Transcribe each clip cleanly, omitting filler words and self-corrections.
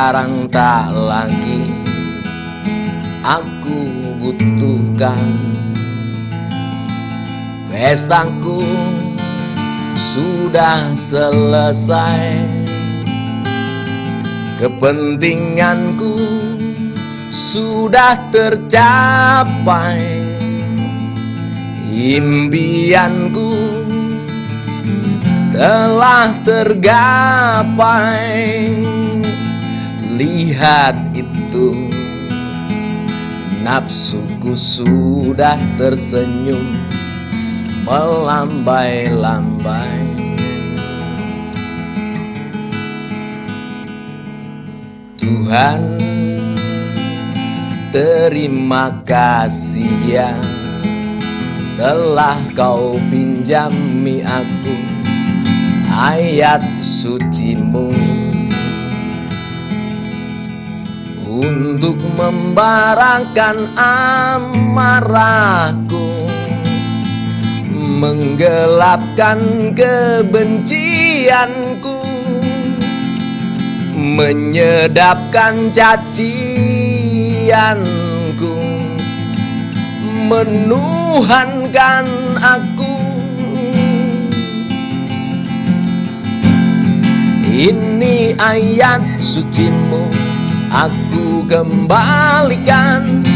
sekarang tak lagi aku butuhkan. Pestaku sudah selesai, kepentinganku sudah tercapai, impianku telah tergapai. Lihat itu, nafsuku sudah tersenyum melambai-lambai. Tuhan, terima kasih ya, telah kau pinjami aku ayat sucimu untuk membarakan amarahku, menggelapkan kebencianku, menyedapkan cacianku, menuhankan aku. Ini ayat sucimu aku kembalikan,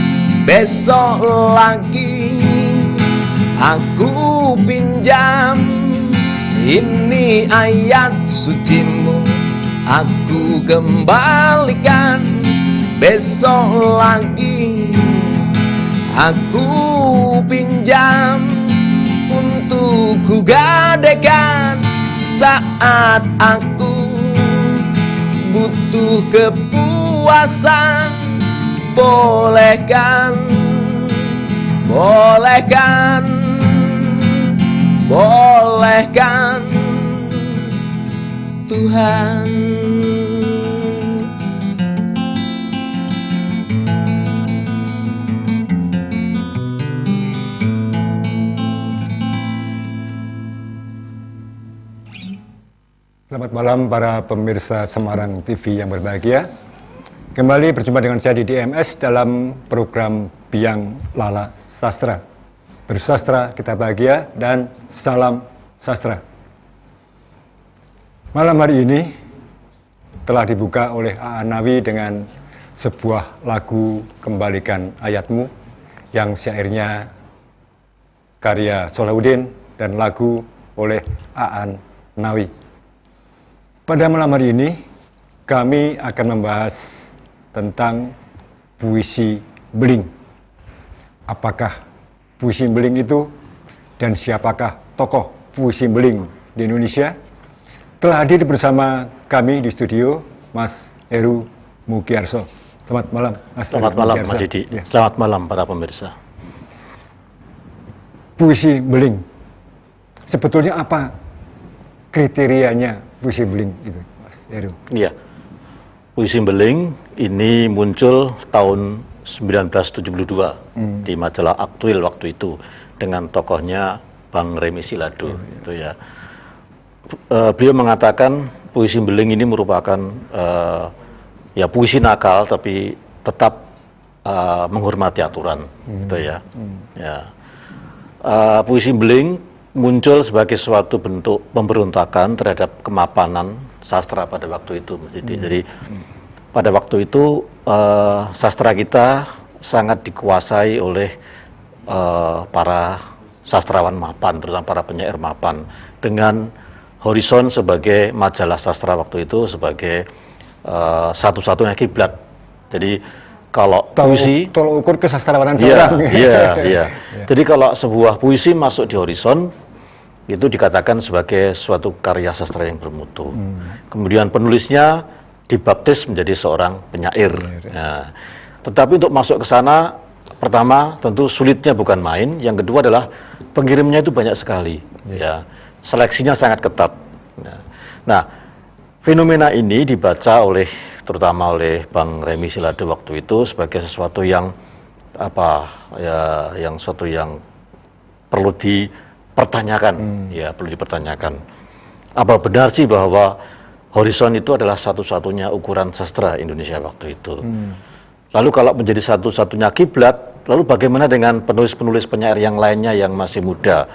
besok lagi aku pinjam. Ini ayat sucimu aku kembalikan, besok lagi aku pinjam. Untuk ku gadekan saat aku butuh kepuasan. Bolehkan, bolehkan, bolehkan Tuhan. Selamat malam para pemirsa Semarang TV yang berbahagia. Kembali berjumpa dengan saya di DMS dalam program Biang Lala Sastra. Bersastra kita bahagia dan salam sastra. Malam hari ini telah dibuka oleh A.A. Nawi dengan sebuah lagu Kembalikan Ayatmu yang syairnya karya Solahuddin dan lagu oleh A.A. Nawi. Pada malam hari ini kami akan membahas tentang puisi beling. Apakah puisi beling itu dan siapakah tokoh puisi beling di Indonesia? Telah hadir bersama kami di studio Mas Heru Mugiarso. Selamat malam Mas. Selamat malam Mas Didi. Ya. Selamat malam para pemirsa. Puisi beling, sebetulnya apa kriterianya puisi beling itu, Mas Heru? Iya, puisi beling ini muncul tahun 1972 di majalah Aktuil waktu itu dengan tokohnya Bang Remi Silado. Itu ya. Beliau mengatakan puisi beling ini merupakan ya puisi nakal tapi tetap menghormati aturan, gitu ya. Ya. Puisi beling muncul sebagai suatu bentuk pemberontakan terhadap kemapanan sastra pada waktu itu. Jadi pada waktu itu sastra kita sangat dikuasai oleh para sastrawan mapan, terutama para penyair mapan, dengan Horizon sebagai majalah sastra waktu itu sebagai satu-satunya kiblat. Jadi kalau puisi tolok ukur kesastrawanan seorang. Iya. Jadi kalau sebuah puisi masuk di Horizon itu dikatakan sebagai suatu karya sastra yang bermutu. Kemudian penulisnya dibaptis menjadi seorang penyair. Nah, tetapi untuk masuk ke sana, pertama tentu sulitnya bukan main. Yang kedua adalah pengirimnya itu banyak sekali. Ya, seleksinya sangat ketat. Nah, fenomena ini dibaca terutama oleh Bang Remi Silado waktu itu sebagai sesuatu yang sesuatu yang perlu dipertanyakan. Ya, perlu dipertanyakan. Apa benar sih bahwa Horizon itu adalah satu-satunya ukuran sastra Indonesia waktu itu. Lalu kalau menjadi satu-satunya kiblat, lalu bagaimana dengan penulis-penulis penyair yang lainnya yang masih muda,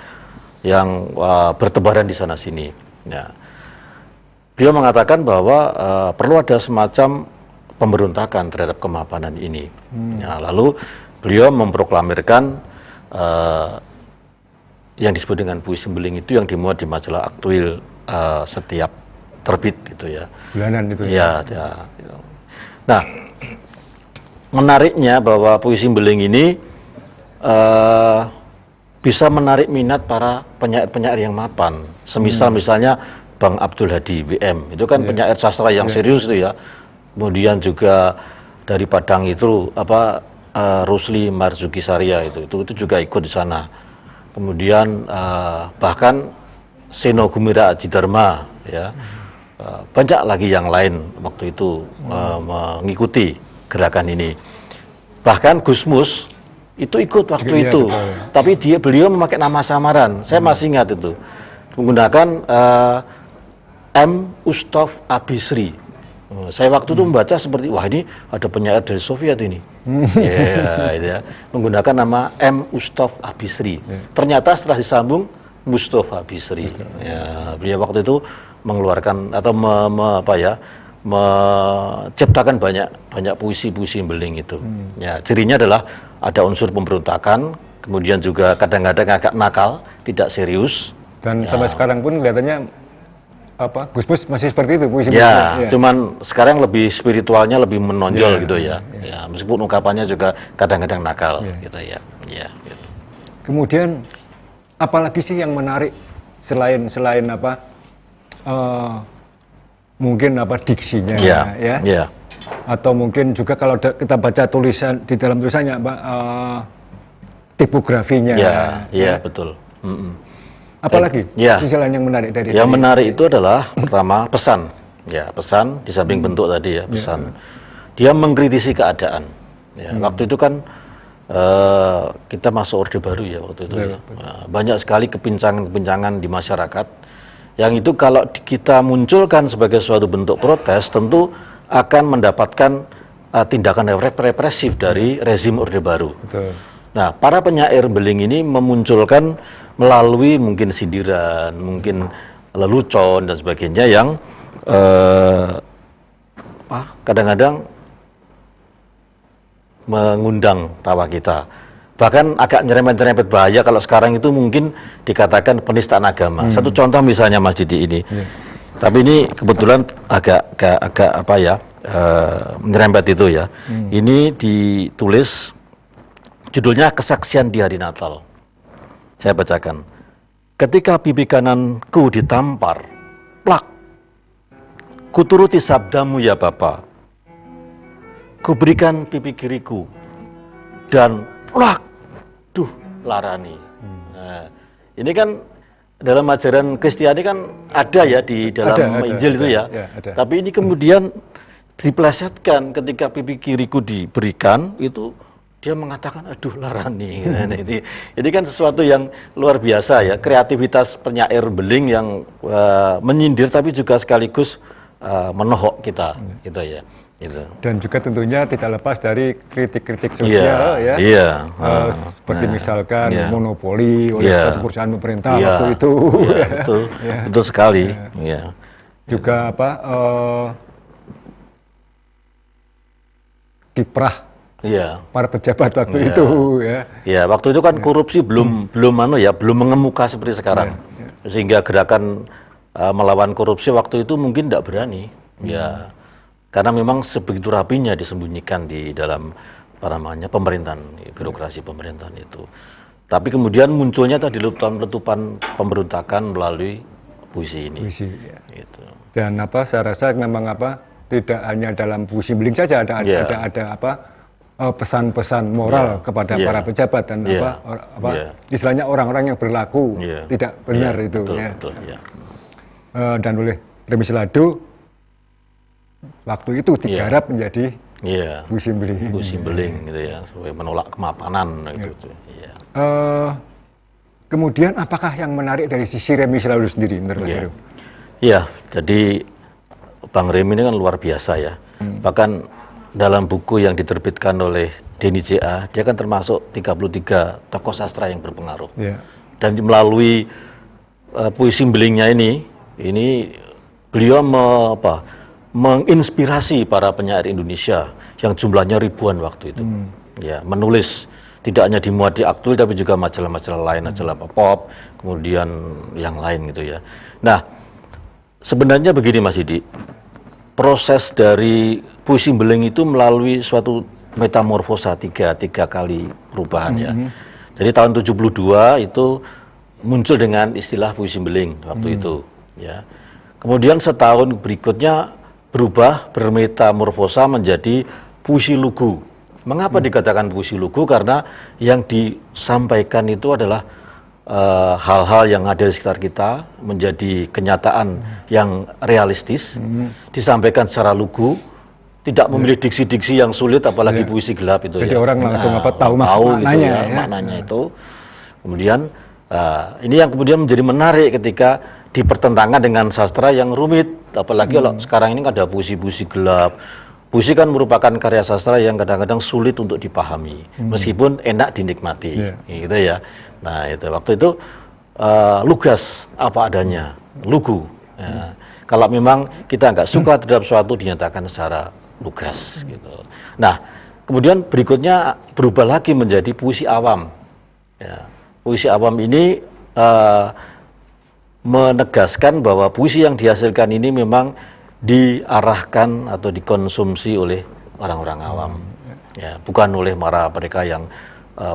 yang bertebaran di sana-sini? Ya. Beliau mengatakan bahwa perlu ada semacam pemberontakan terhadap kemapanan ini. Ya, lalu beliau memproklamirkan yang disebut dengan puisi beling itu yang dimuat di majalah Aktuil setiap terbit gitu ya. Bulanan itu ya. Nah, menariknya bahwa puisi beling ini bisa menarik minat para penyair-penyair yang mapan. Semisal misalnya Bang Abdul Hadi WM, itu kan penyair sastra yang serius itu ya. Kemudian juga dari Padang itu Rusli Marzuki Saria itu juga ikut di sana. Kemudian bahkan Seno Gumira Ajidharma ya. Banyak lagi yang lain waktu itu mengikuti gerakan ini. Bahkan Gusmus itu ikut waktu itu, tapi beliau memakai nama samaran. Saya masih ingat itu, menggunakan M. Ustov Abisri. Saya waktu itu membaca seperti, wah ini ada penyair dari Soviet ini. Ya, menggunakan nama M. Ustov Abisri. Ternyata setelah disambung Mustafa Abisri. Ya, beliau waktu itu mengeluarkan atau menciptakan banyak puisi-puisi beling itu. Ya, cirinya adalah ada unsur pemberontakan, kemudian juga kadang-kadang agak nakal, tidak serius. Dan sampai sekarang pun kelihatannya Gusmus masih seperti itu puisi. Ya, cuman sekarang lebih spiritualnya lebih menonjol gitu ya. Ya, meskipun ungkapannya juga kadang-kadang nakal gitu ya. Ya, gitu. Kemudian apalagi sih yang menarik selain mungkin diksinya ya. Atau mungkin juga kalau kita baca tulisan di dalam tulisannya tipografinya. Ya, betul. Apalagi sisi lain yang menarik dari yang menarik itu adalah pertama pesan. Ya, pesan di samping bentuk tadi ya, pesan. Dia mengkritisi keadaan. Ya, waktu itu kan kita masuk Orde Baru ya waktu itu. Banyak sekali kepincangan-kepincangan di masyarakat. Yang itu kalau kita munculkan sebagai suatu bentuk protes, tentu akan mendapatkan tindakan represif dari rezim Orde Baru. Betul. Nah, para penyair beling ini memunculkan melalui mungkin sindiran, mungkin lelucon dan sebagainya yang kadang-kadang mengundang tawa kita. Bahkan agak nyerempet-nyerempet bahaya kalau sekarang itu mungkin dikatakan penistaan agama. Satu contoh misalnya Mas Didi ini. Tapi ini kebetulan agak menyerempet itu ya. Ini ditulis judulnya Kesaksian di Hari Natal. Saya bacakan. Ketika pipi kananku ditampar, plak. Kuturuti sabdamu ya Bapa. Kuberikan pipi kiriku dan plak. Duh, larani. Nah, ini kan dalam ajaran Kristiani kan ada ya di dalam Injil itu ya. Tapi ini kemudian diplesetkan ketika pipi kiriku diberikan itu dia mengatakan aduh larani. Ini kan sesuatu yang luar biasa ya, kreativitas penyair beling yang menyindir tapi juga sekaligus menohok kita gitu ya. Gitu. Dan juga tentunya tidak lepas dari kritik-kritik sosial seperti misalkan monopoli oleh satu perusahaan pemerintah waktu itu. Betul sekali. Juga kiprah para pejabat waktu itu ya. Ya, waktu itu kan korupsi belum mengemuka seperti sekarang. Sehingga gerakan melawan korupsi waktu itu mungkin tidak berani. Ya. Karena memang sebegitu rapinya disembunyikan di dalam pemerintahan, birokrasi pemerintahan itu. Tapi kemudian munculnya tadi letupan pemeruntakan melalui puisi ini. Gitu. Dan saya rasa memang tidak hanya dalam puisi beling saja ada pesan-pesan moral kepada para pejabat dan istilahnya orang-orang yang berlaku tidak benar itu. Betul. Dan oleh Remi Silado waktu itu digarap menjadi puisi beling. Puisi beling gitu ya, supaya menolak kemapanan gitu. Kemudian apakah yang menarik dari sisi Remi Silado sendiri menurut Mas Heru? Iya, jadi Bang Remi ini kan luar biasa ya. Bahkan dalam buku yang diterbitkan oleh Denny J.A, dia kan termasuk 33 tokoh sastra yang berpengaruh. Yeah. Dan melalui puisi belingnya ini beliau menginspirasi para penyair Indonesia yang jumlahnya ribuan waktu itu. Ya, menulis tidak hanya dimuat di Aktuil tapi juga majalah-majalah lain, majalah pop, kemudian yang lain gitu ya. Nah, sebenarnya begini Mas Didi, proses dari puisi beling itu melalui suatu metamorfosa tiga kali perubahan ya. Jadi tahun 72 itu muncul dengan istilah puisi beling waktu itu ya. Kemudian setahun berikutnya berubah bermetamorfosa menjadi puisi lugu. Mengapa dikatakan puisi lugu? Karena yang disampaikan itu adalah hal-hal yang ada di sekitar kita, menjadi kenyataan yang realistis, disampaikan secara lugu, tidak memilih diksi-diksi yang sulit, apalagi puisi gelap itu. Jadi ya. orang langsung tahu maksud maknanya, gitu ya, maknanya itu. Kemudian ini yang kemudian menjadi menarik ketika dipertentangkan dengan sastra yang rumit, apalagi kalau sekarang ini kan ada puisi-puisi gelap. Puisi kan merupakan karya sastra yang kadang-kadang sulit untuk dipahami, meskipun enak dinikmati, gitu ya. Nah itu waktu itu lugas apa adanya, lugu. Ya. Kalau memang kita nggak suka terhadap suatu dinyatakan secara lugas, gitu. Nah kemudian berikutnya berubah lagi menjadi puisi awam. Ya. Puisi awam ini menegaskan bahwa puisi yang dihasilkan ini memang diarahkan atau dikonsumsi oleh orang-orang awam, ya, bukan oleh mereka yang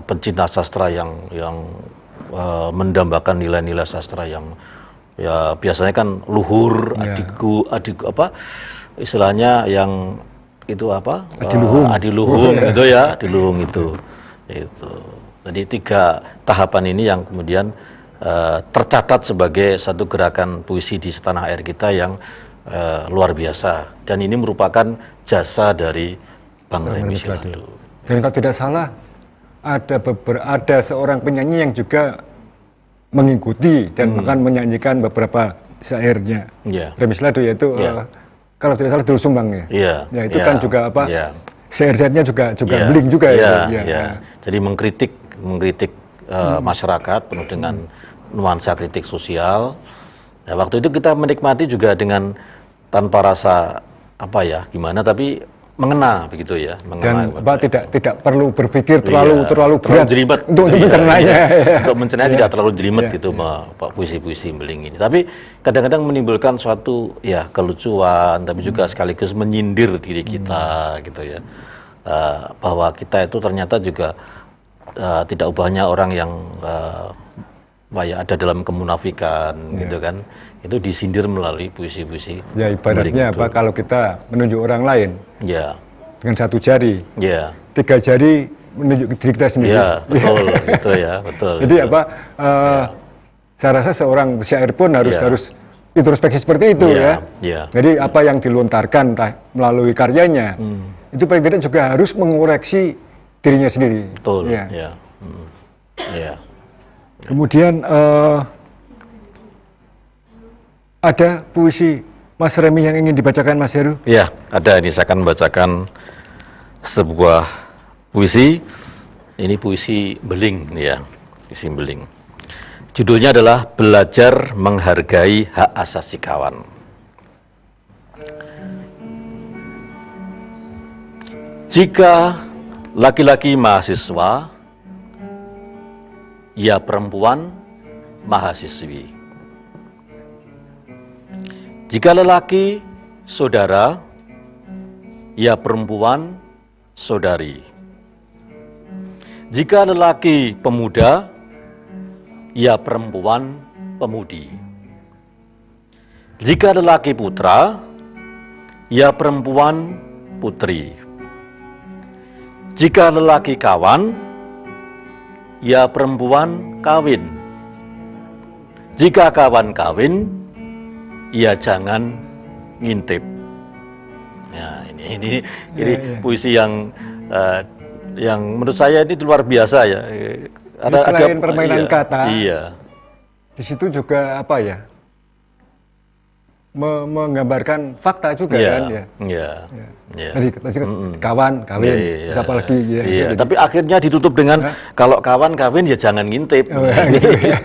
pencinta sastra yang mendambakan nilai-nilai sastra yang ya biasanya kan luhur, adikku apa istilahnya yang itu apa adiluhung gitu ya, adiluhung itu. Jadi 3 tahapan ini yang kemudian tercatat sebagai satu gerakan puisi di setanah air kita yang luar biasa, dan ini merupakan jasa dari Bang Remi Siladu. Dan kalau tidak salah ada seorang penyanyi yang juga mengikuti dan bahkan menyanyikan beberapa syairnya Remi Siladu, yaitu kalau tidak salah Doel Sumbang ya. Ya itu kan juga apa syair-syairnya juga beling juga ya. Jadi mengkritik masyarakat penuh dengan nuansa kritik sosial. Nah, waktu itu kita menikmati juga dengan tanpa rasa apa ya gimana, tapi mengena begitu ya. Dan tidak perlu berpikir terlalu berat jelimet untuk mencernanya. Untuk mencernanya tidak terlalu jelimet gitu puisi-puisi beling ini. Tapi kadang-kadang menimbulkan suatu ya kelucuan, tapi juga sekaligus menyindir diri kita gitu ya. Bahwa kita itu ternyata juga tidak ubahnya orang yang ada dalam kemunafikan gitu kan, itu disindir melalui puisi-puisi. Ya ibaratnya apa kalau kita menunjuk orang lain dengan 1 jari, 3 jari menunjuk diri kita sendiri. Ya betul, gitu ya betul. Jadi apa? Saya rasa seorang syair pun harus introspeksi seperti itu ya. Jadi apa yang dilontarkan entah melalui karyanya, itu paling tidak juga harus mengoreksi dirinya sendiri. Betul. Kemudian ada puisi Mas Remi yang ingin dibacakan Mas Heru? Ya, ada. Ini saya akan membacakan sebuah puisi. Ini puisi beling, ya, puisi beling. Judulnya adalah Belajar Menghargai Hak Asasi Kawan. Jika laki-laki mahasiswa, ya perempuan mahasiswi. Jika lelaki saudara, ya perempuan saudari. Jika lelaki pemuda, ya perempuan pemudi. Jika lelaki putra, ya perempuan putri. Jika lelaki kawan, ya perempuan kawin. Jika kawan kawin, ya jangan ngintip. Ya, ini puisi yang menurut saya ini luar biasa ya. Selain permainan kata, iya. Di situ juga apa ya? menggambarkan fakta juga Iya, kan ya. iya, iya. Tadi kan kawan, kawin, Iya, siapa lagi ya. iya, Jadi- tapi akhirnya ditutup dengan kalau kawan kawin ya jangan ngintip. Oh, ya, gitu ya.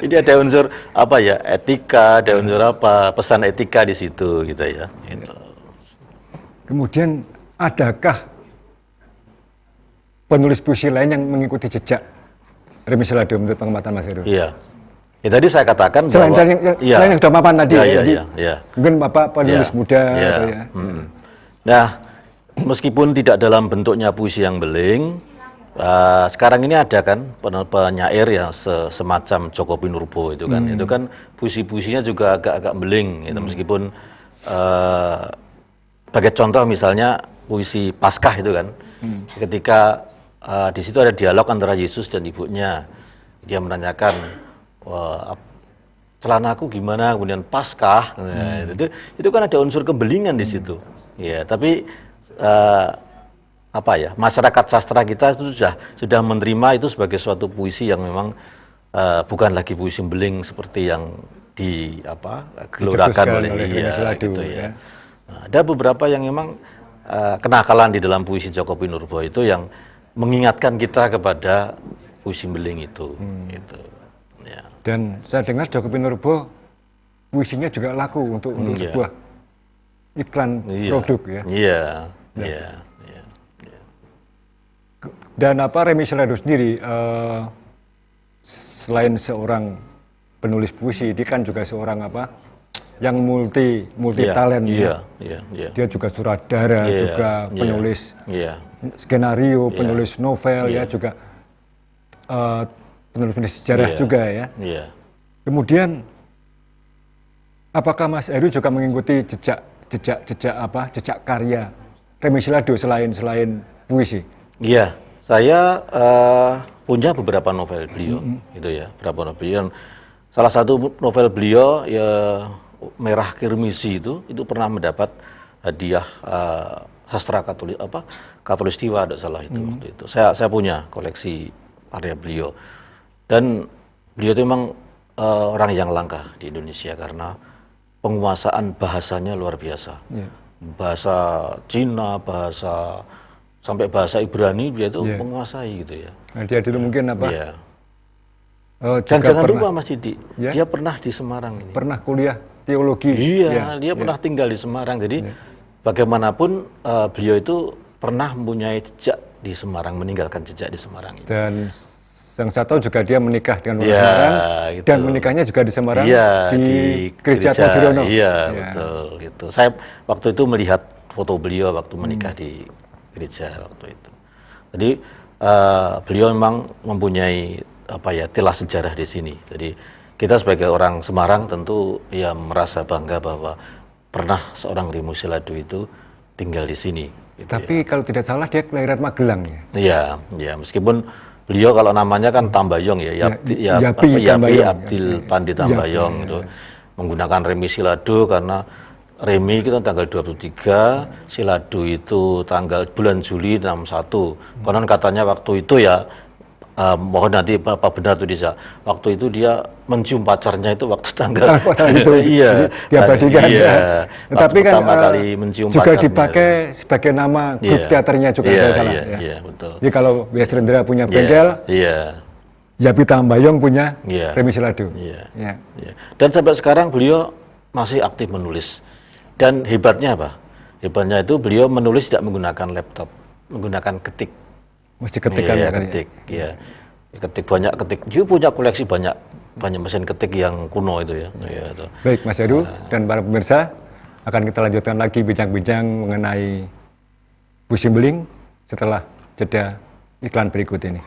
Ini ada unsur apa ya, etika, ada unsur apa, pesan etika di situ gitu ya. Gitu. Kemudian adakah penulis puisi lain yang mengikuti jejak Remi Silado menurut pengamatan Mas Heru? Iya. Ya tadi saya katakan Selain bahwa iya. selain yang sudah mapan tadi Iya, ya, iya, jadi iya. mungkin Bapak penulis Iya, muda iya. atau ya. Nah, meskipun tidak dalam bentuknya puisi yang beling, sekarang ini ada kan penyair yang semacam Joko Pinurbo itu kan, itu kan puisi-puisinya juga agak-agak beling, gitu. Meskipun sebagai contoh misalnya puisi Paskah itu kan, ketika di situ ada dialog antara Yesus dan ibunya, dia menanyakan celanaku gimana, kemudian Paskah, nah, itu kan ada unsur kebelingan di situ, ya. Tapi apa ya, masyarakat sastra kita itu sudah menerima itu sebagai suatu puisi yang memang bukan lagi puisi beling seperti yang digelorakan oleh Remi Silado, gitu ya. Nah, ada beberapa yang memang kenakalan di dalam puisi Joko Pinurbo itu yang mengingatkan kita kepada puisi beling itu, gitu. Ya. Dan saya dengar Joko Pinurbo puisinya juga laku untuk Iya. sebuah iklan Iya. produk ya. Iya, iya, iya. Dan Remi Silado sendiri selain seorang penulis puisi, dia kan juga seorang yang multi Iya, talent iya, ya. iya. Dia juga sutradara, Iya, juga iya, penulis iya. skenario, penulis novel Iya. ya, juga penulis sejarah Iya. juga ya. Iya. Kemudian apakah Mas Heru juga mengikuti jejak karya Remi Silado selain puisi? Iya, saya punya beberapa novel beliau, gitu ya, beberapa novel beliau. Salah satu novel beliau ya Merah Kirmisi itu pernah mendapat hadiah sastra Katulistiwa, tidak salah itu waktu itu. Saya punya koleksi karya beliau, dan beliau itu memang orang yang langka di Indonesia karena penguasaan bahasanya luar biasa. Yeah. Bahasa Cina, sampai bahasa Ibrani dia itu menguasai gitu ya. Nah, dia dulu mungkin Iya. juga Dan jangan pernah, lupa Mas Didi, Ya. dia pernah di Semarang ini. pernah kuliah teologi. Iya, Ya, dia pernah tinggal di Semarang. Jadi bagaimanapun beliau itu pernah mempunyai jejak di Semarang, meninggalkan jejak di Semarang itu. Dan yang saya tahu juga dia menikah dengan orang Iya, Semarang, gitu. dan menikahnya juga di Semarang, Iya, di Gereja Todirono. Iya, betul gitu. Saya waktu itu melihat foto beliau waktu menikah di gereja waktu itu. Jadi beliau memang mempunyai tilah sejarah di sini. Jadi kita sebagai orang Semarang tentu ya merasa bangga bahwa pernah seorang Remi Silado itu tinggal di sini. Gitu. Tapi kalau tidak salah dia kelahiran Magelang ya. Iya, ya meskipun beliau kalau namanya kan Tambayong ya, Yapi Tambayong. Abdil Pandi Tambayong itu menggunakan Remi Silado karena Remi itu tanggal 23, Silado itu bulan Juli 61. Konon katanya waktu itu ya, mohon nanti apa benar itu bisa. Waktu itu dia mencium pacarnya itu waktu tanggal itu. iya, Diabadikan. iya. Ya. Tetapi kan Pertama kali mencium juga pacarnya. dipakai sebagai nama grup teaternya juga Iya, tidak salah. iya, Ya. iya, betul. Jadi kalau Wias Rendra punya bengkel, Iya. Yapi Tambayong punya Iya. Remi Silado. Iya. Ya. Ya. Dan sampai sekarang beliau masih aktif menulis. Dan hebatnya apa? Hebatnya itu beliau menulis tidak menggunakan laptop, menggunakan ketik. Mesti ketikan Iya, ya kan. ketik. Iya. Ketik banyak ketik. Dia punya koleksi banyak mesin ketik yang kuno itu ya. Iya, itu. Baik Mas Heru dan para pemirsa, akan kita lanjutkan lagi bincang-bincang mengenai puisi beling setelah jeda iklan berikut ini.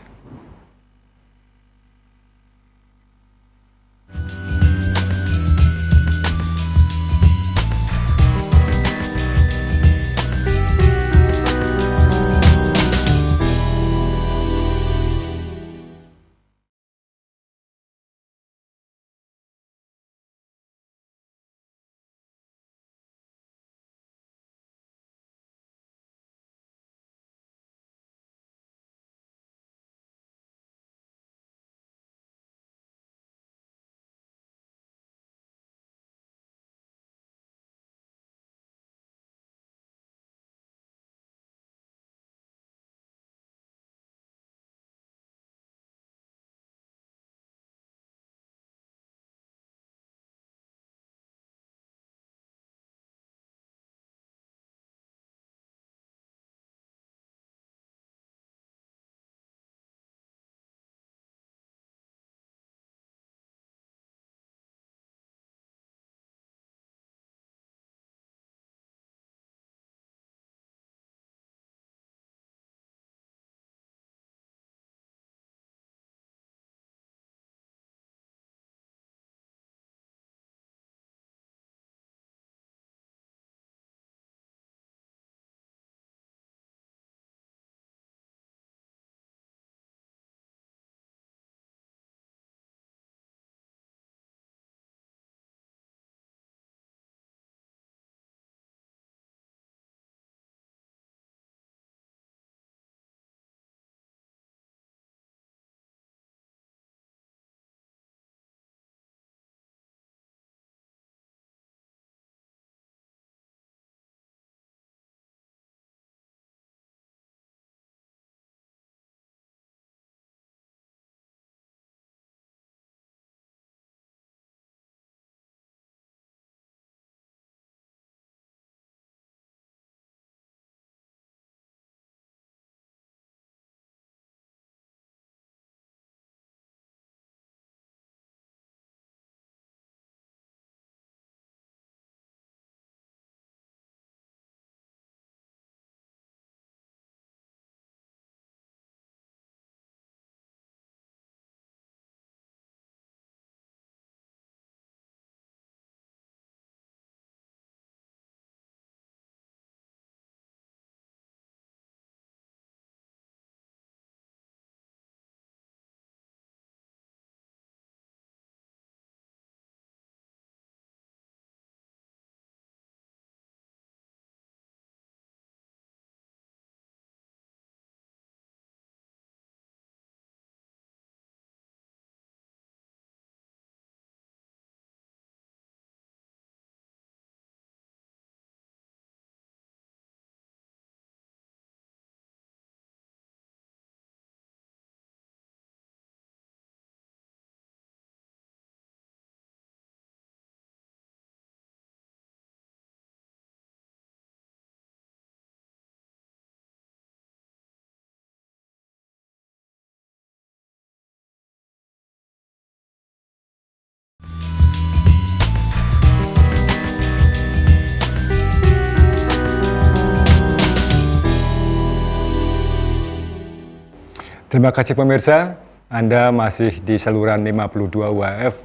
Terima kasih pemirsa, Anda masih di saluran 52 UHF,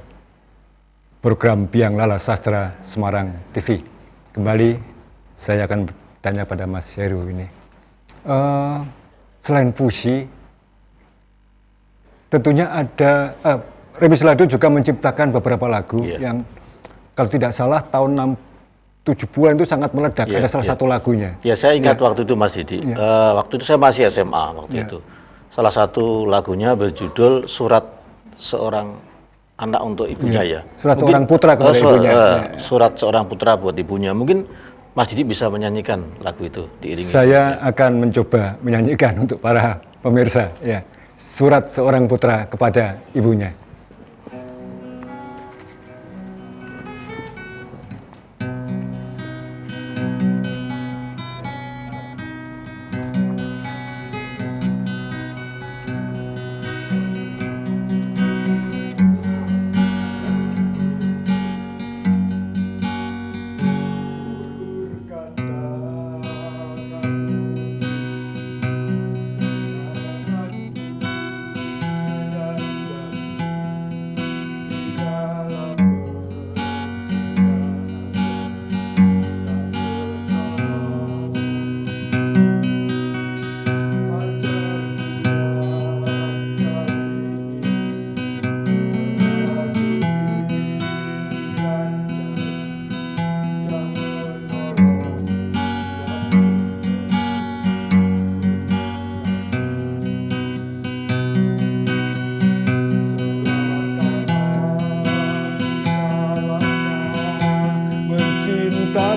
program Biang Lala Sastra Semarang TV. Kembali, saya akan bertanya pada Mas Heru ini. Selain puisi, tentunya ada, Remi Silado juga menciptakan beberapa lagu yang kalau tidak salah tahun 70-an itu sangat meledak, ada salah satu lagunya. Ya, saya ingat waktu itu Mas Didi, waktu itu saya masih SMA waktu itu. Salah satu lagunya berjudul Surat Seorang Anak untuk Ibunya ya. Surat seorang putra kepada ibunya. Surat seorang putra buat ibunya. Mungkin Mas Didi bisa menyanyikan lagu itu diiringi. Saya akan mencoba menyanyikan untuk para pemirsa. Ya, Surat Seorang Putra kepada Ibunya.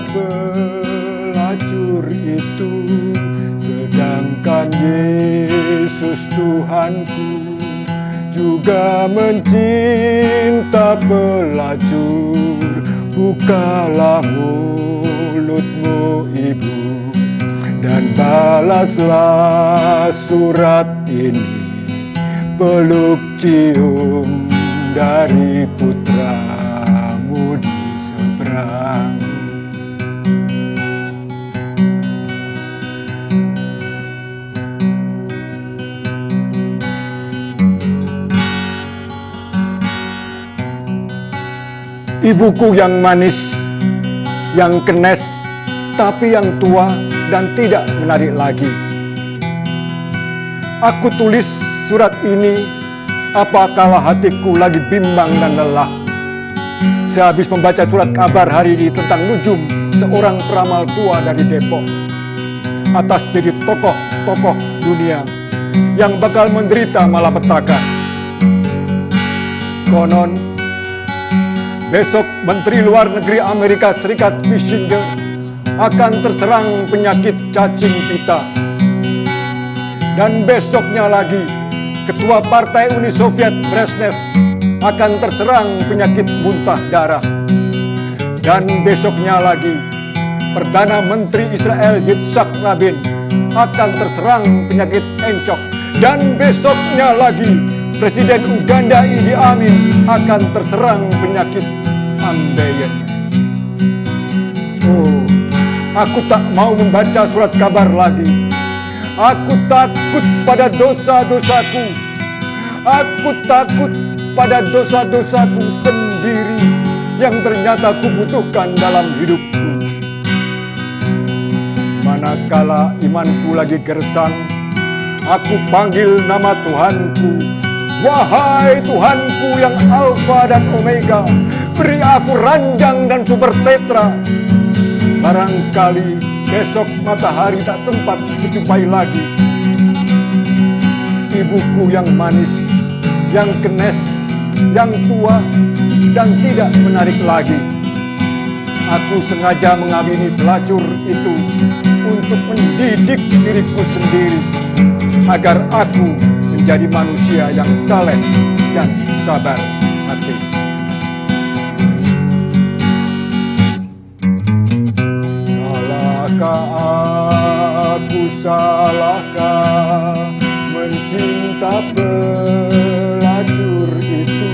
Pelacur itu, sedangkan Yesus Tuhanku juga mencinta pelacur. Bukalah mulutmu ibu, dan balaslah surat ini, peluk cium dari putramu di seberang. Ibuku yang manis, yang kenes, tapi yang tua dan tidak menarik lagi. Aku tulis surat ini apakala hatiku lagi bimbang dan lelah. Sehabis membaca surat kabar hari ini tentang Nujum, seorang peramal tua dari Depok, atas jadi tokoh-tokoh dunia yang bakal menderita malapetaka. Konon, besok Menteri Luar Negeri Amerika Serikat Kissinger akan terserang penyakit cacing pita. Dan besoknya lagi, Ketua Partai Uni Soviet Brezhnev akan terserang penyakit muntah darah. Dan besoknya lagi, Perdana Menteri Israel Yitzhak Rabin akan terserang penyakit encok. Dan besoknya lagi, Presiden Uganda Idi Amin akan terserang penyakit ambeien. Oh, aku tak mau membaca surat kabar lagi. Aku takut pada dosa-dosaku. Aku takut pada dosa-dosaku sendiri yang ternyata kubutuhkan dalam hidupku. Manakala imanku lagi gersang, aku panggil nama Tuhanku. Wahai Tuhanku yang Alfa dan Omega, beri aku ranjang dan super tetra. Barangkali besok matahari tak sempat dijumpai lagi. Ibuku yang manis, yang kenes, yang tua, dan tidak menarik lagi. Aku sengaja mengawini pelacur itu untuk mendidik diriku sendiri, agar aku menjadi manusia yang saleh dan sabar hati. Salahkah aku, salahkah mencinta pelacur itu,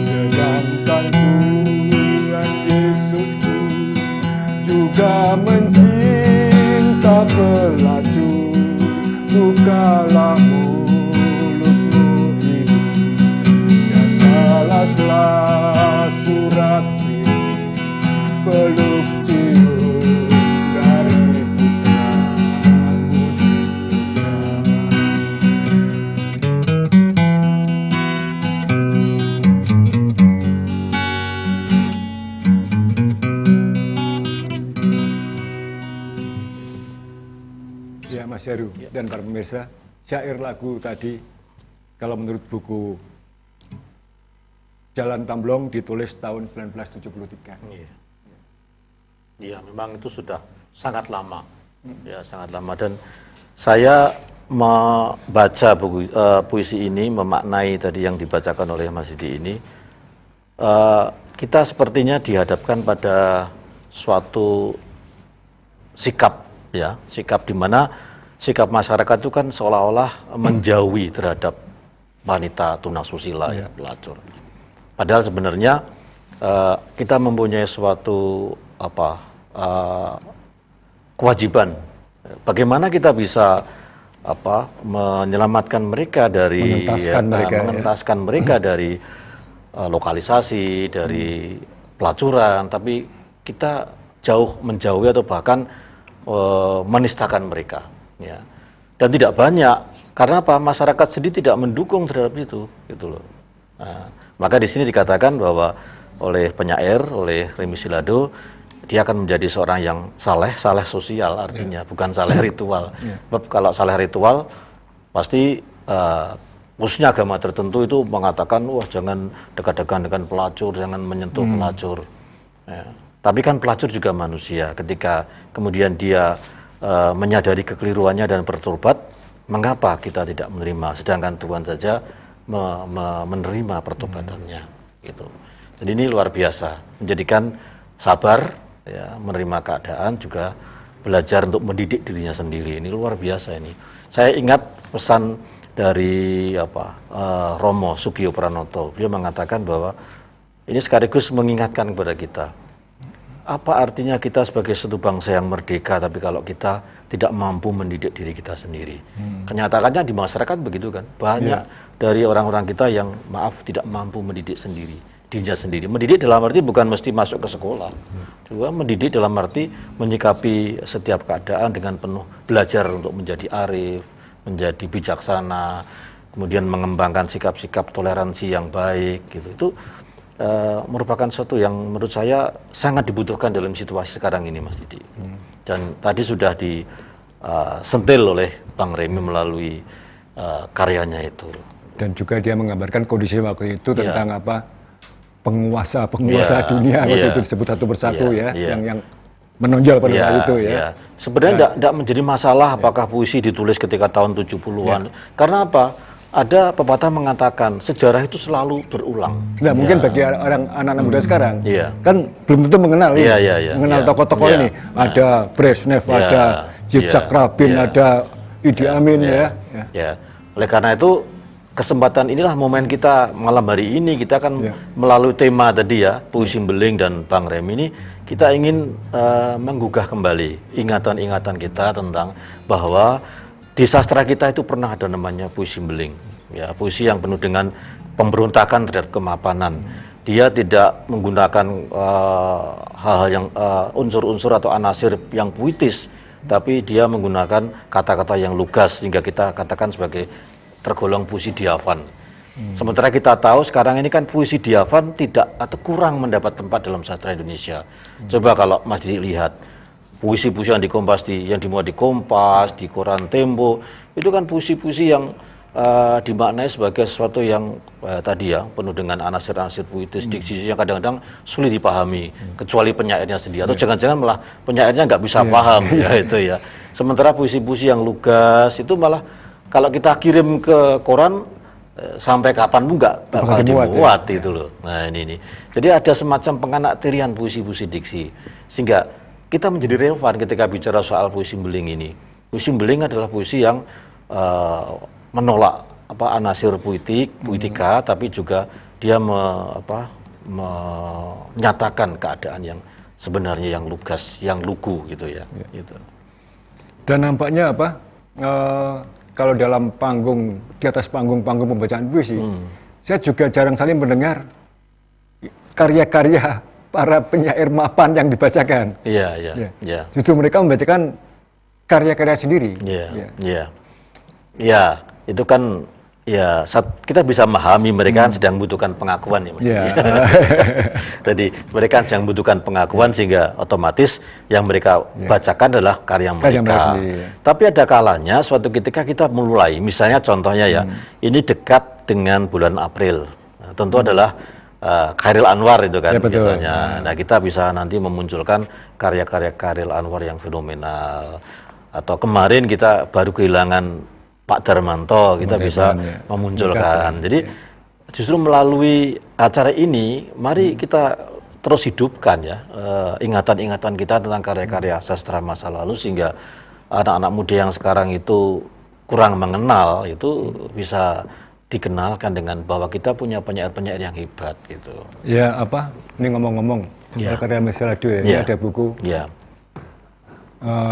sedangkan Tuhan Yesusku juga mencinta pelacur. Bukalah mulutmu Ya Mas Heru dan para pemirsa, syair lagu tadi kalau menurut buku Jalan Tamblong ditulis tahun 1973. Iya. Iya, memang itu sudah sangat lama. Ya, sangat lama, dan saya membaca buku puisi ini, memaknai tadi yang dibacakan oleh Mas Didi ini, kita sepertinya dihadapkan pada suatu sikap, ya, sikap di mana sikap masyarakat itu kan seolah-olah menjauhi terhadap wanita tunasusila, ya, pelacur. Padahal sebenarnya kita mempunyai suatu kewajiban. Bagaimana kita bisa menyelamatkan mereka dari mengentaskan mereka dari lokalisasi, dari pelacuran, tapi kita menjauhi atau bahkan menistakan mereka, ya. Dan tidak banyak, karena apa? Masyarakat sendiri tidak mendukung terhadap itu, gitu loh. Nah, maka di sini dikatakan bahwa oleh penyair, oleh Remi Silado, dia akan menjadi seorang yang saleh sosial artinya, bukan saleh ritual. Sebab kalau saleh ritual, pasti khususnya agama tertentu itu mengatakan, wah jangan dekat-dekat dengan pelacur, jangan menyentuh pelacur. Ya. Tapi kan pelacur juga manusia, ketika kemudian dia menyadari kekeliruannya dan bertobat, mengapa kita tidak menerima, sedangkan Tuhan saja menerima pertobatannya. Gitu. Jadi ini luar biasa, menjadikan sabar, ya, menerima keadaan, juga belajar untuk mendidik dirinya sendiri. Ini luar biasa ini. Saya ingat pesan dari Romo Sugio Pranoto. Beliau mengatakan bahwa ini sekaligus mengingatkan kepada kita, apa artinya kita sebagai satu bangsa yang merdeka, tapi kalau kita tidak mampu mendidik diri kita sendiri. Kenyataannya di masyarakat begitu kan. Banyak dari orang-orang kita yang tidak mampu mendidik dirinya sendiri. Mendidik dalam arti bukan mesti masuk ke sekolah. Juga mendidik dalam arti menyikapi setiap keadaan dengan penuh belajar untuk menjadi arif, menjadi bijaksana, kemudian mengembangkan sikap-sikap toleransi yang baik, gitu. Itu merupakan sesuatu yang menurut saya sangat dibutuhkan dalam situasi sekarang ini, Mas Didi. Dan tadi sudah disentil oleh Bang Remi melalui karyanya itu. Dan juga dia menggambarkan kondisi waktu itu tentang penguasa dunia waktu itu disebut satu persatu, yang menonjol pada waktu itu, ya. Sebenarnya tidak menjadi masalah apakah puisi ditulis ketika tahun 70-an. Karena apa? Ada pepatah mengatakan sejarah itu selalu berulang. Nah, mungkin bagi anak-anak muda sekarang, kan belum tentu mengenal tokoh-tokoh ini. Ada Brezhnev, ada Yitzhak Rabin, ada Idi Amin, ya. Oleh karena itu, kesempatan inilah momen kita malam hari ini, kita akan melalui tema tadi, ya, Puisi Beling dan Bang Remi ini, kita ingin menggugah kembali ingatan-ingatan kita tentang bahwa di sastra kita itu pernah ada namanya puisi beling, ya, puisi yang penuh dengan pemberontakan terhadap kemapanan. Dia tidak menggunakan hal-hal yang unsur-unsur atau anasir yang puitis, tapi dia menggunakan kata-kata yang lugas sehingga kita katakan sebagai tergolong puisi diafan. Sementara kita tahu sekarang ini kan puisi diafan tidak atau kurang mendapat tempat dalam sastra Indonesia. Coba kalau Mas Didi lihat puisi-puisi yang yang dimuat di Kompas, di koran Tempo, itu kan puisi-puisi yang dimaknai sebagai sesuatu yang tadi, ya, penuh dengan anasir-anasir puitis, diksi yang kadang-kadang sulit dipahami, kecuali penyairnya sendiri, atau jangan-jangan malah penyairnya nggak bisa paham, ya, itu, ya. Sementara puisi-puisi yang lugas itu malah kalau kita kirim ke koran sampai kapan pun nggak bakal dimuat, itu loh. Nah, ini. Jadi ada semacam penganaktirian puisi-puisi diksi, sehingga kita menjadi relevan ketika bicara soal puisi beling ini. Puisi beling adalah puisi yang menolak anasir puitika, tapi juga dia menyatakan keadaan yang sebenarnya yang lugas, yang lugu, gitu, ya. Gitu. Dan nampaknya kalau dalam di atas panggung pembacaan puisi, saya juga jarang sekali mendengar karya-karya para penyair mapan yang dibacakan. Iya. Justru mereka membacakan karya-karya sendiri. Iya. Itu kan Ya, kita bisa memahami mereka kan sedang membutuhkan pengakuan ya Mas. Ya. Jadi mereka sedang membutuhkan pengakuan sehingga otomatis yang mereka bacakan adalah karya mereka. sendiri, ya. Tapi ada kalanya suatu ketika kita mulai, misalnya contohnya ya, ini dekat dengan bulan April. Nah, tentu adalah Chairil Anwar itu kan Ya, betul. biasanya. Nah, kita bisa nanti memunculkan karya-karya Chairil Anwar yang fenomenal. Atau kemarin kita baru kehilangan Pak Darmanto, kita bisa memunculkan. Jadi justru melalui acara ini, mari kita terus hidupkan ya ingatan-ingatan kita tentang karya-karya sastra masa lalu sehingga anak-anak muda yang sekarang itu kurang mengenal itu bisa dikenalkan dengan bahwa kita punya penyair-penyair yang hebat gitu. Ya apa? Ini ngomong-ngomong karya Remi Silado ya. Ini ada buku. Ya.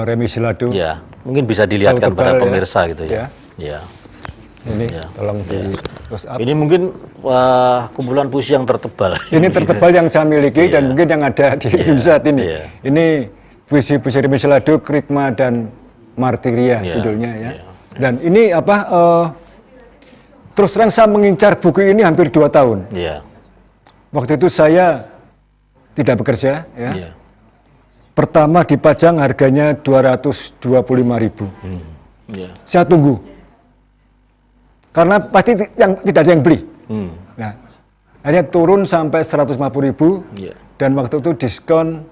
Remi Silado. Ya, mungkin bisa dilihatkan pada pemirsa gitu ya. Ya. Ini tolong di terus up. Ini mungkin kumpulan puisi yang tertebal. Ini tertebal yang saya miliki dan mungkin yang ada di Indonesia saat ini. Ini puisi-puisi Remi Silado, Krikma dan Martiria judulnya ya. Dan ini apa? Terus terang saya mengincar buku ini hampir 2 tahun. Waktu itu saya tidak bekerja ya. Pertama dipajang harganya 225.000. Saya tunggu. Karena pasti tidak ada yang beli. Nah, akhirnya turun sampai 150.000 dan waktu itu diskon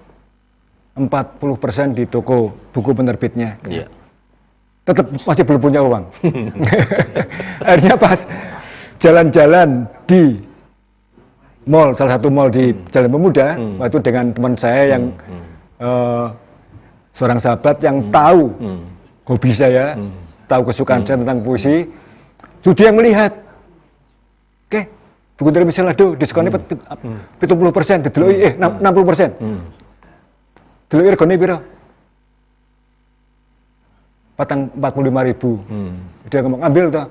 40% di toko buku penerbitnya. Tetap masih belum punya uang. Akhirnya pas jalan-jalan di mall, salah satu mall di Jalan Pemuda, waktu dengan teman saya yang seorang sahabat yang tahu hobi saya, tahu kesukaan saya tentang puisi, dia yang melihat, oke, buku Remi Silado diskonnya 70%, dideloi 60%. Deloi regane piro? 45.000. Dia ngomong, ambil toh.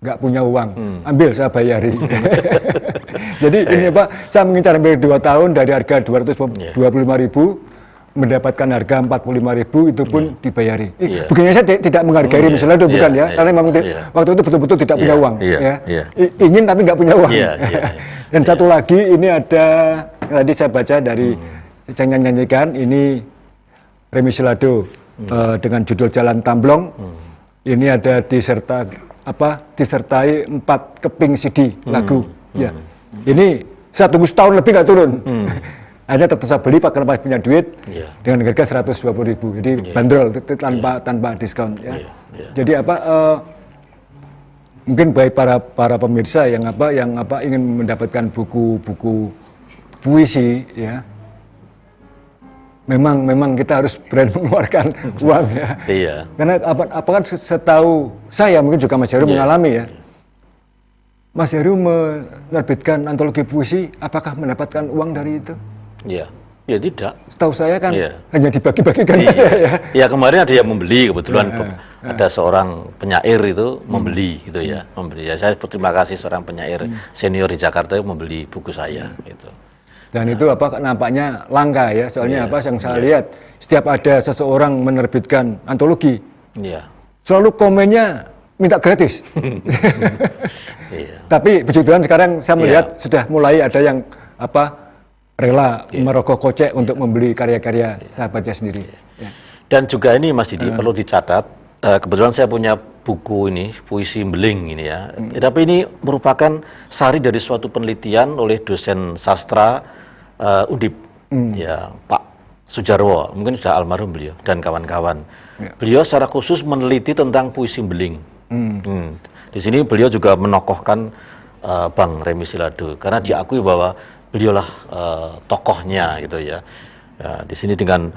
Nggak punya uang, ambil saya bayari. Jadi ini Pak, saya mengincar hampir 2 tahun dari harga 225.000 mendapatkan harga 45.000 itu pun dibayari. Bukannya saya tidak menghargai Remi Silado bukan ya, karena memang waktu itu betul-betul tidak punya uang. Ingin tapi nggak punya uang. Dan satu lagi ini ada tadi saya baca dari yang nyanyikan ini Remi Silado dengan judul Jalan Tamblong. Ini ada disertai 4 keping CD lagu. Ya. Ini saya tunggu setahun lebih nggak turun. Akhirnya tetap saya beli karena masih punya duit dengan harga 120.000. Jadi bandrol tanpa diskon. Ya. Jadi mungkin baik para pemirsa yang ingin mendapatkan buku-buku puisi ya. Memang kita harus berani mengeluarkan uang ya. Karena apakah setahu saya mungkin juga Mas Heru mengalami ya. Mas Heru menerbitkan antologi puisi, apakah mendapatkan uang dari itu? Ya tidak. Setahu saya kan hanya dibagi-bagikan saja ya. Ya kemarin ada yang membeli kebetulan ada seorang penyair itu membeli gitu ya. Membeli. Ya saya berterima kasih seorang penyair senior di Jakarta yang membeli buku saya gitu. Dan itu nampaknya langka ya, soalnya yang saya lihat setiap ada seseorang menerbitkan antologi, selalu komennya minta gratis. Tapi puji Tuhan sekarang saya melihat sudah mulai ada yang rela merogoh kocek untuk membeli karya-karya sahabatnya sendiri. Dan juga ini Mas Didi perlu dicatat, kebetulan saya punya buku ini, Puisi Beling ini ya. Tapi ini merupakan sari dari suatu penelitian oleh dosen sastra Undip, ya Pak Sujarwo, mungkin sudah almarhum beliau dan kawan-kawan. Beliau secara khusus meneliti tentang puisi beling. Di sini beliau juga menokohkan Bang Remi Silado karena diakui bahwa beliaulah tokohnya gitu ya. Di sini dengan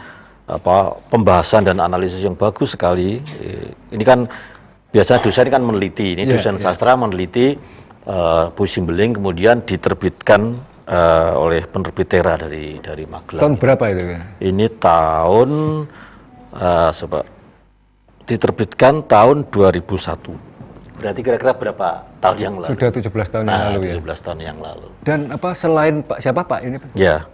pembahasan dan analisis yang bagus sekali. Ini kan biasa dosen kan meneliti, ini dosen sastra meneliti puisi beling kemudian diterbitkan oleh penerbit Tera dari Magelang. Tahun berapa itu? Ini tahun diterbitkan tahun 2001. Berarti kira-kira berapa tahun yang lalu? Sudah 17 tahun yang lalu ya. 17 tahun yang lalu. Dan selain siapa Pak ini? Ya.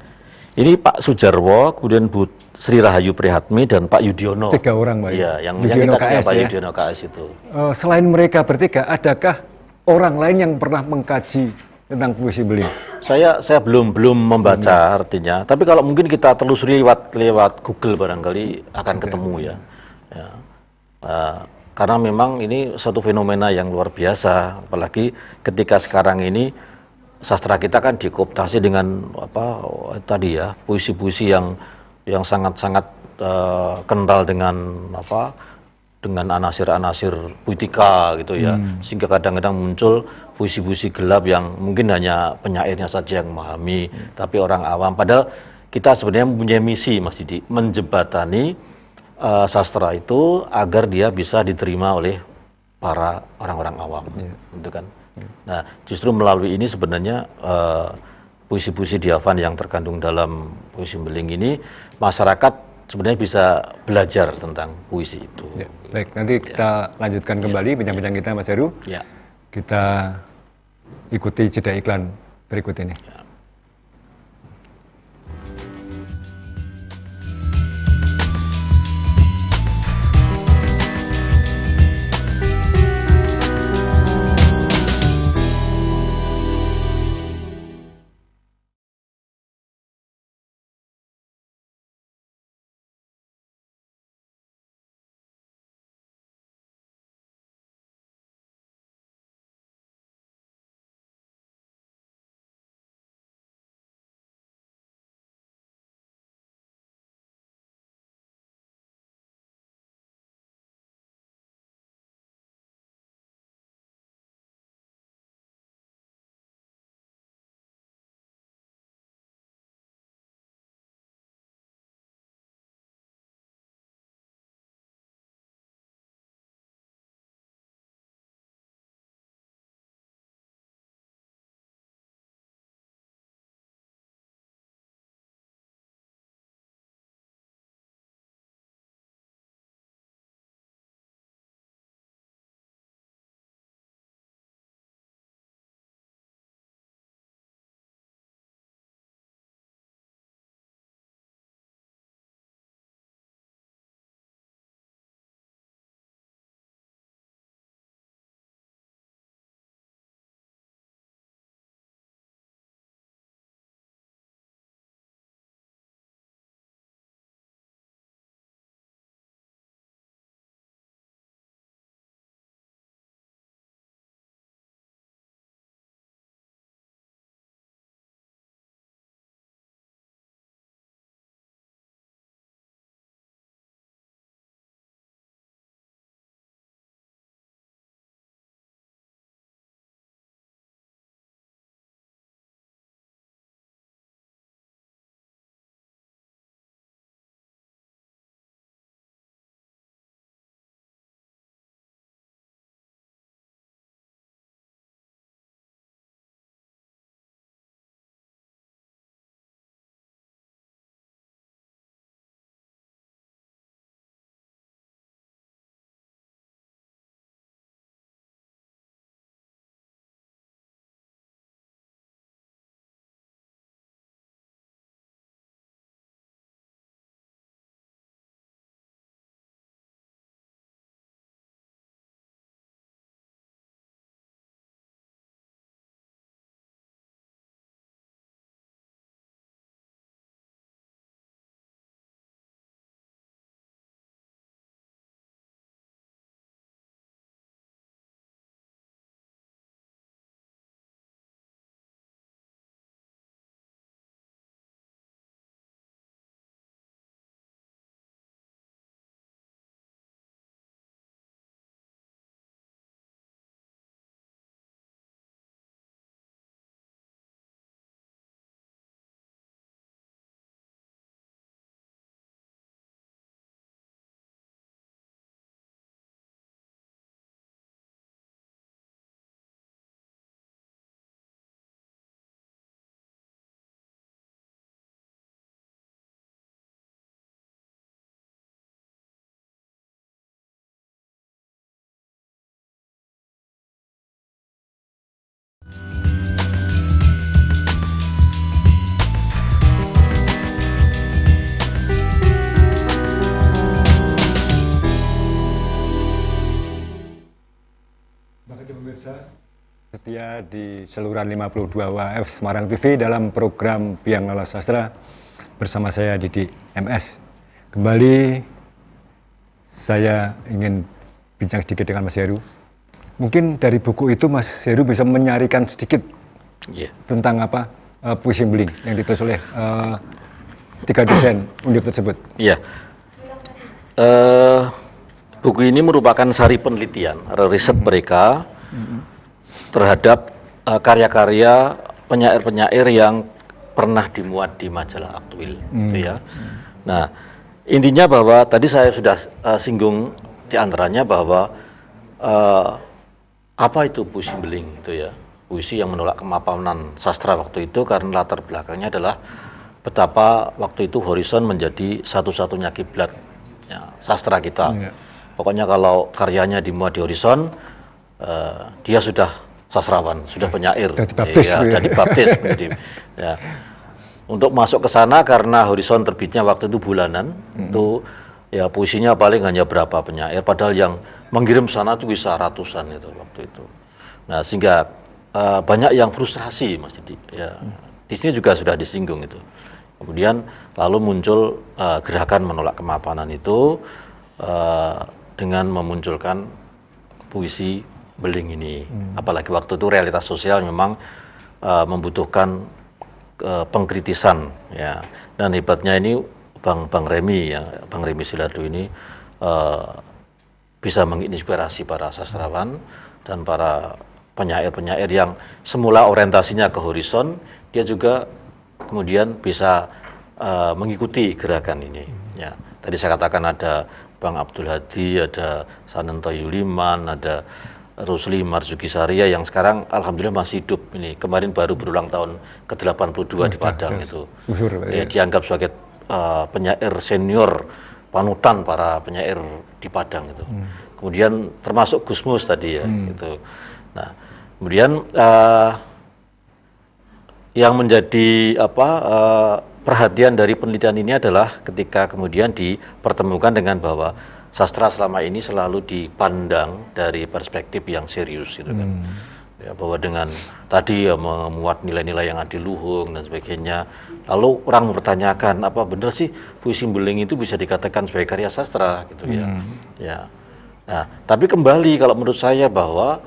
Ini Pak Sujarwo, kemudian Bu Sri Rahayu Prihatmi dan Pak Yudhoyono. 3 orang, Pak. Iya, yang Yudhoyono kita kenal KS, Pak ya. Yudhoyono KS itu. Selain mereka bertiga, adakah orang lain yang pernah mengkaji tentang puisi beling? Saya belum membaca artinya, tapi kalau mungkin kita telusuri lewat Google barangkali akan ketemu ya. Ya. Karena memang ini suatu fenomena yang luar biasa, apalagi ketika sekarang ini sastra kita kan dikooptasi dengan apa tadi ya, puisi-puisi yang sangat-sangat kental dengan apa, dengan anasir-anasir puitika gitu ya, sehingga kadang-kadang muncul puisi-puisi gelap yang mungkin hanya penyairnya saja yang memahami, tapi orang awam. Padahal kita sebenarnya mempunyai misi, Mas Didi, menjebatani sastra itu agar dia bisa diterima oleh para orang-orang awam, gitu kan. Nah, justru melalui ini sebenarnya puisi-puisi Dyavan yang terkandung dalam puisi beling ini, masyarakat sebenarnya bisa belajar tentang puisi itu. Ya, baik, nanti kita lanjutkan kembali bincang-bincang kita, Mas Heru. Ya. Kita ikuti jeda iklan berikut ini. Setia di saluran 52 WAF Semarang TV dalam program Biang Lala Sastra bersama saya Didi MS. Kembali saya ingin bincang sedikit dengan Mas Heru. Mungkin dari buku itu Mas Heru bisa menyarikan sedikit tentang apa puisi beling yang ditulis oleh 3 dosen Undip tersebut. Iya. Buku ini merupakan sari penelitian riset mereka terhadap karya-karya penyair-penyair yang pernah dimuat di majalah Aktuil, gitu ya. Nah, intinya bahwa tadi saya sudah singgung di antaranya bahwa apa itu puisi beling, gitu ya. Puisi yang menolak kemapanan sastra waktu itu karena latar belakangnya adalah betapa waktu itu Horizon menjadi satu-satunya kiblat ya, sastra kita. Pokoknya kalau karyanya dimuat di Horizon, dia sudah sastrawan, sudah penyair, sudah dibaptis menjadi. Ya. Untuk masuk ke sana karena Horizon terbitnya waktu itu bulanan, itu ya puisinya paling hanya berapa penyair, padahal yang mengirim sana itu bisa ratusan itu waktu itu. Nah sehingga banyak yang frustrasi, Mas Didi. Ya. Di sini juga sudah disinggung itu. Kemudian lalu muncul gerakan menolak kemapanan itu dengan memunculkan puisi beling ini. Apalagi waktu itu realitas sosial memang membutuhkan pengkritisan ya. Dan hebatnya ini Bang Remi ya, Bang Remi Silado ini bisa menginspirasi para sastrawan dan para penyair-penyair yang semula orientasinya ke Horizon, dia juga kemudian bisa mengikuti gerakan ini ya. Tadi saya katakan ada Bang Abdul Hadi, ada Sanento Yuliman, ada Rusli Marzuki Saria yang sekarang alhamdulillah masih hidup ini. Kemarin baru berulang tahun ke-82 di Padang itu. Ya, dianggap sebagai penyair senior panutan para penyair di Padang itu. Kemudian termasuk Gusmus tadi ya gitu. Nah, kemudian yang menjadi perhatian dari penelitian ini adalah ketika kemudian dipertemukan dengan bahwa sastra selama ini selalu dipandang dari perspektif yang serius gitu kan. Ya, bahwa dengan tadi ya memuat nilai-nilai yang adiluhung dan sebagainya. Lalu orang mempertanyakan apa benar sih puisi beling itu bisa dikatakan sebagai karya sastra gitu ya. Ya. Nah, tapi kembali kalau menurut saya bahwa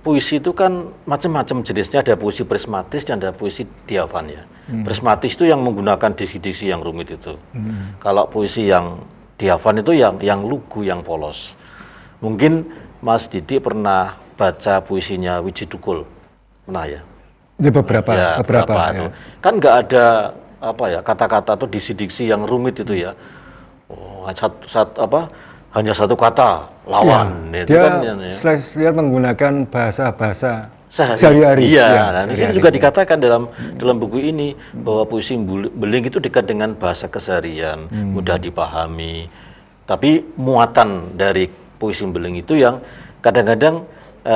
puisi itu kan macam-macam jenisnya, ada puisi prismatis dan ada puisi diafan ya. Prismatis itu yang menggunakan diksi-diksi yang rumit itu. Kalau puisi yang diafan itu yang lugu, yang polos. Mungkin Mas Didi pernah baca puisinya Wiji Tukul, pernah ya? Ya beberapa ya. Itu. Kan nggak ada kata-kata atau diksi-diksi yang rumit itu ya. Oh, hanya satu kata lawan. Ya, itu dia kan, lihat menggunakan bahasa-bahasa sehari-hari. Iya, nah, di sini juga dikatakan dalam buku ini bahwa puisi beling itu dekat dengan bahasa keseharian, mudah dipahami. Tapi muatan dari puisi beling itu yang kadang-kadang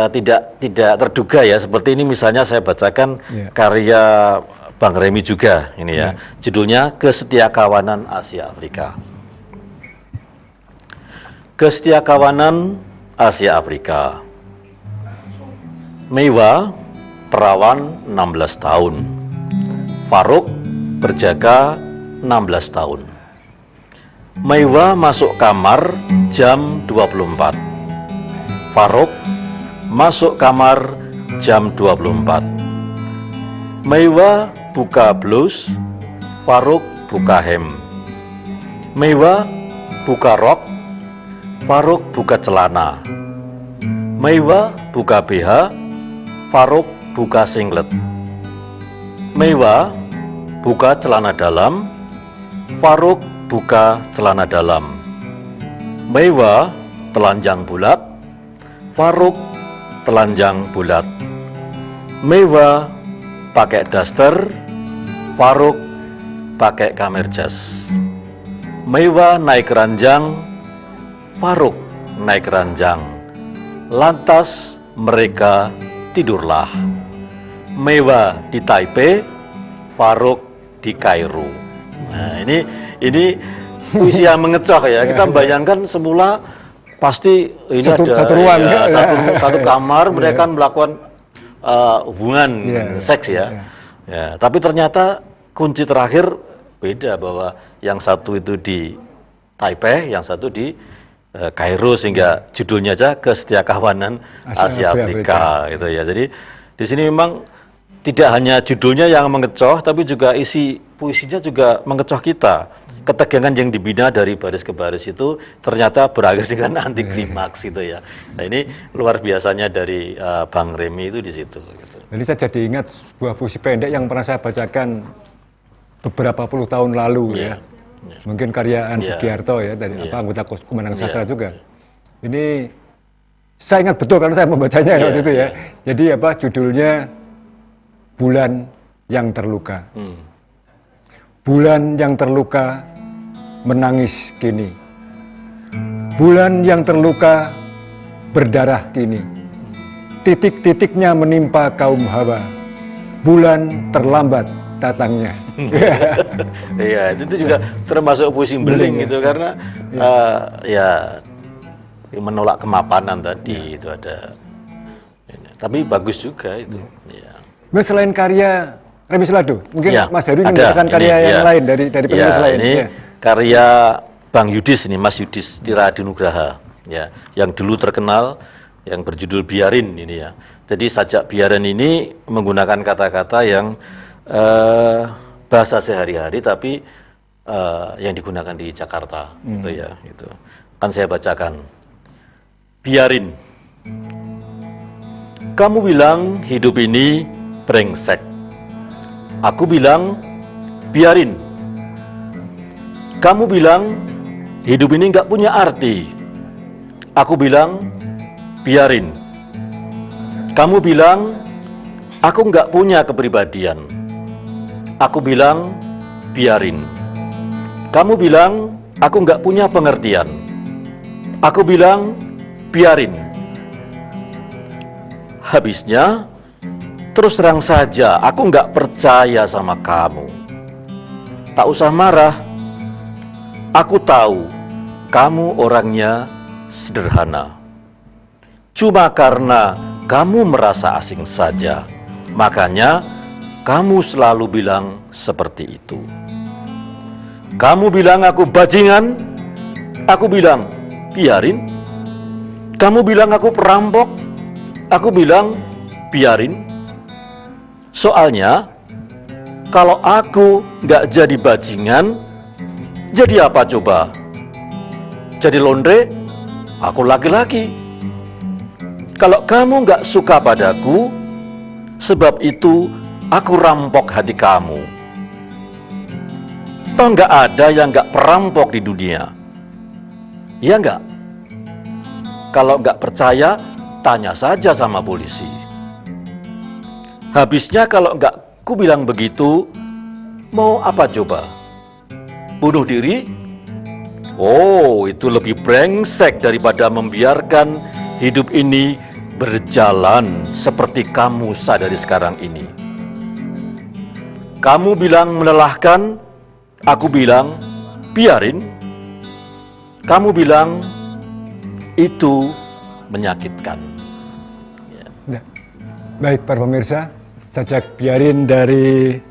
tidak terduga ya. Seperti ini misalnya saya bacakan karya Bang Remi juga ini ya. Judulnya Kesetiakawanan Asia Afrika. Kesetiakawanan Asia Afrika. Meiwa perawan 16 tahun. Faruk berjaga 16 tahun. Meiwa masuk kamar jam 24. Faruk masuk kamar jam 24. Meiwa buka blus, Faruk buka hem. Meiwa buka rok, Faruk buka celana. Meiwa buka BH, Faruk buka singlet. Meiwa buka celana dalam, Faruk buka celana dalam. Meiwa telanjang bulat, Faruk telanjang bulat. Meiwa pakai daster, Faruk pakai kamer jas. Meiwa naik ranjang, Faruk naik ranjang. Lantas mereka tidurlah. Meiwa di Taipei, Faruk di Kairo. Nah, ini puisi yang mengecoh ya. Kita membayangkan semula pasti ini Satu ruang, ya, ya. satu kamar mereka melakukan hubungan seks ya. Ya, tapi ternyata kunci terakhir beda, bahwa yang satu itu di Taipei, yang satu di Kairo, sehingga judulnya aja Kesetiakawanan Asia Afrika gitu ya. Jadi di sini memang tidak hanya judulnya yang mengecoh, tapi juga isi puisinya juga mengecoh kita. Ketegangan yang dibina dari baris ke baris itu ternyata berakhir dengan anti klimaks gitu ya. Nah, ini luar biasanya dari Bang Remi itu di situ. Gitu. Jadi saya jadi ingat sebuah puisi pendek yang pernah saya bacakan beberapa puluh tahun lalu ya. Mungkin karya An Sugiarto ya, dari anggota Kumenang Sastra juga. Ini saya ingat betul karena saya membacanya waktu itu ya. Jadi judulnya Bulan yang Terluka. Bulan yang terluka menangis kini. Bulan yang terluka berdarah kini. Titik-titiknya menimpa kaum Hawa. Bulan terlambat datangnya. Iya, itu juga termasuk puisi beling gitu, karena ya menolak kemapanan tadi itu ada. Tapi bagus juga itu. Ya. Selain karya Remi Silado, mungkin Mas Heru menunjukkan karya yang lain dari penulis lain. Ini karya Bang Yudis ini, Mas Yudis Tiradi Nugraha, ya, yang dulu terkenal, yang berjudul Biarin ini ya. Jadi sajak Biarin ini menggunakan kata-kata yang bahasa sehari-hari, tapi yang digunakan di Jakarta, gitu ya. Itu kan saya bacakan. Biarin. Kamu bilang hidup ini brengsek. Aku bilang biarin. Kamu bilang hidup ini nggak punya arti. Aku bilang biarin. Kamu bilang aku nggak punya kepribadian. Aku bilang biarin. Kamu bilang aku nggak punya pengertian. Aku bilang biarin. Habisnya terus terang saja, aku nggak percaya sama kamu. Tak usah marah. Aku tahu kamu orangnya sederhana. Cuma karena kamu merasa asing saja, makanya kamu selalu bilang seperti itu. Kamu bilang aku bajingan, aku bilang biarin. Kamu bilang aku perampok, aku bilang biarin. Soalnya kalau aku nggak jadi bajingan, jadi apa coba? Jadi londe, aku laki-laki. Kalau kamu nggak suka padaku, sebab itu aku rampok hati kamu. Toh nggak ada yang nggak perampok di dunia, ya nggak? Kalau nggak percaya, tanya saja sama polisi. Habisnya kalau nggak ku bilang begitu, mau apa coba? Bunuh diri? Oh, itu lebih brengsek daripada membiarkan hidup ini berjalan seperti kamu sadari sekarang ini. Kamu bilang melelahkan, aku bilang biarin. Kamu bilang itu menyakitkan. Ya. Baik para pemirsa, sajak biarin dari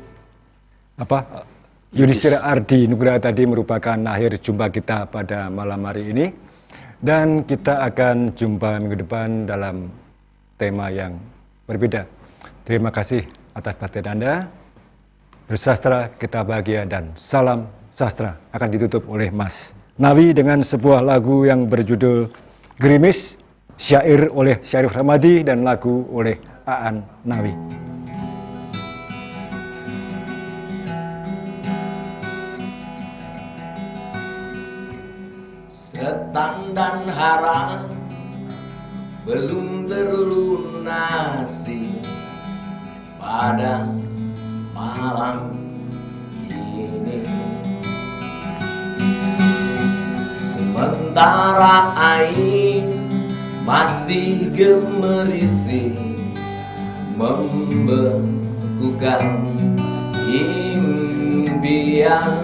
Yudis Tiradi Nugraha tadi merupakan akhir jumpa kita pada malam hari ini, dan kita akan jumpa minggu depan dalam tema yang berbeda. Terima kasih atas perhatian Anda. Bersastra kita bahagia, dan salam sastra. Akan ditutup oleh Mas Nawi dengan sebuah lagu yang berjudul Gerimis, syair oleh Syarif Ramadi dan lagu oleh Aan Nawi. Setang dan harap belum terlunasi pada malam ini. Sementara air masih gemerisi membekukan impian.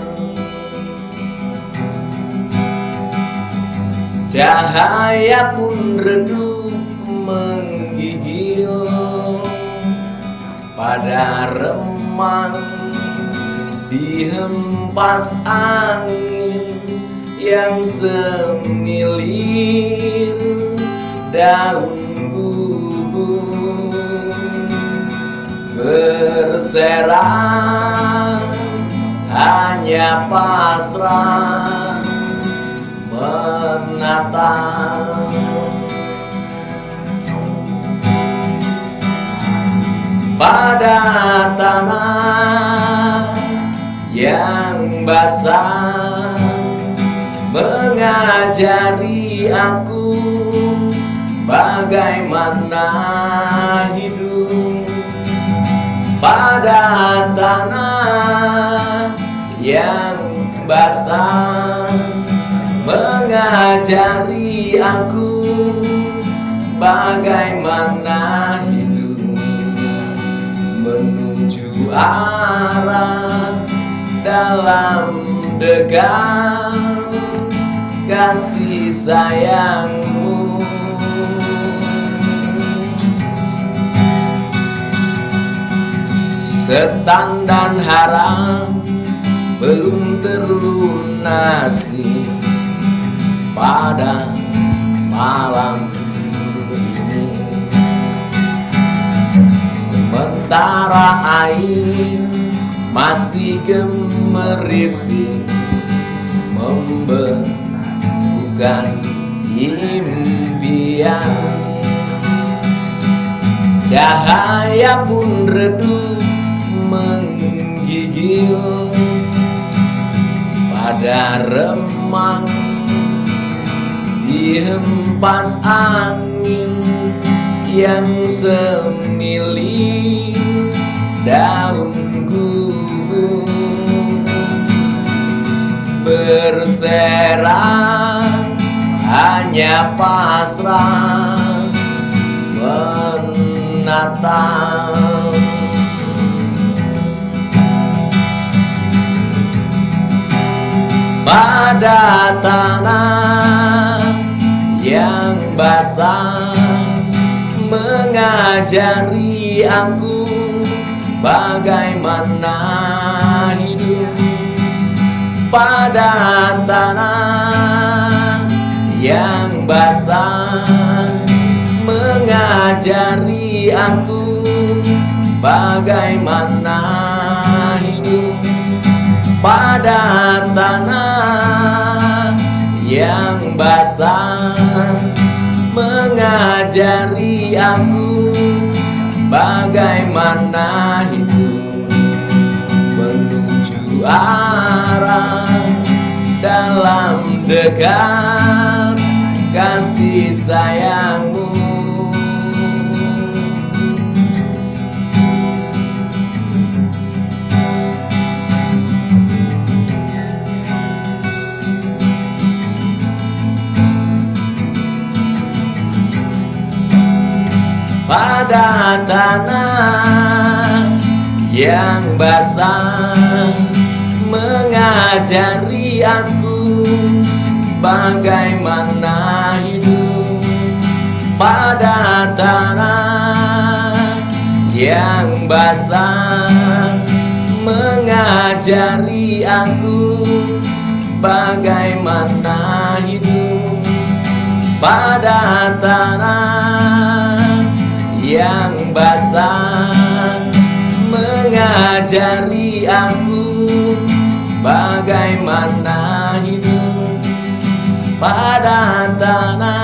Cahaya pun redup menggigil pada remang dihempas angin yang semilir daun gugur berserang hanya pasrah menatap pada tanah yang basah, mengajari aku bagaimana hidup pada tanah yang basah, mengajari aku bagaimana hidup menuju arah dalam dekat kasih sayangmu. Setan dan haram belum terlunasi pada malam ini, sementara air masih gemerisi membebukan impian. Cahaya pun redup menggigil pada remang dihempas angin yang semilir daun gugur berserang hanya pasrah menatap pada tanah yang basah, mengajari aku bagaimana hidup pada tanah yang basah, mengajari aku bagaimana hidup pada tanah yang basah, mengajari aku bagaimana hidup menuju arah dalam dekat kasih sayangmu. Pada tanah yang basah, mengajari aku bagaimana hidup pada tanah yang basah, mengajari aku bagaimana hidup pada tanah yang basah, mengajari aku bagaimana hidup pada tanah